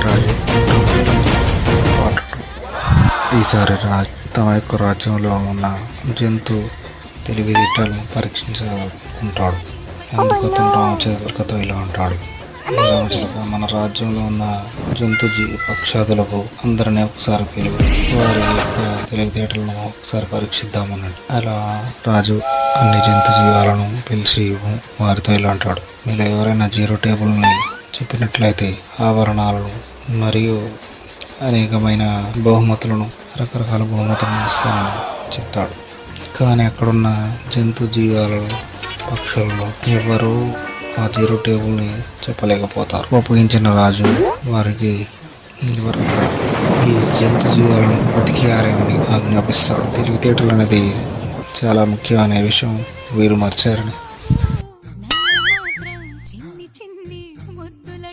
రాజు part 2. ఈసారి తమ యొక్క రాజ్యంలో ఉన్న జంతు తెలివితేటలను పరీక్షించుకుంటాడు. అందుకు అతను రామచిలకతో ఇలా అంటాడు: రామచిలక, మన రాజ్యంలో ఉన్న జంతు పక్షాదులకు అందరినీ ఒకసారి పిలువు, వారి యొక్క తెలివితేటలను ఒకసారి పరీక్షిద్దామన్నాడు. అలా రాజు అన్ని జంతు జీవాలను పిలిచి వారితో ఇలా అంటాడు: మీరు ఎవరైనా 0 టేబుల్ని చెప్పినట్లయితే ఆభరణాలను మరియు అనేకమైన బహుమతులను, రకరకాల బహుమతులను ఇస్తానని చెప్తాడు. కానీ అక్కడున్న జంతు జీవాలలో, పక్షులలో ఎవరు ఆ 0 టేబుల్ని చెప్పలేకపోతారు. ఉపయోగించిన రాజు వారికి ఈ జంతు జీవాలను బ్రతికియారేమని ఆజ్ఞాపిస్తాడు. తెలివితేటలు అనేది చాలా ముఖ్యమైన విషయం వీరు మర్చారని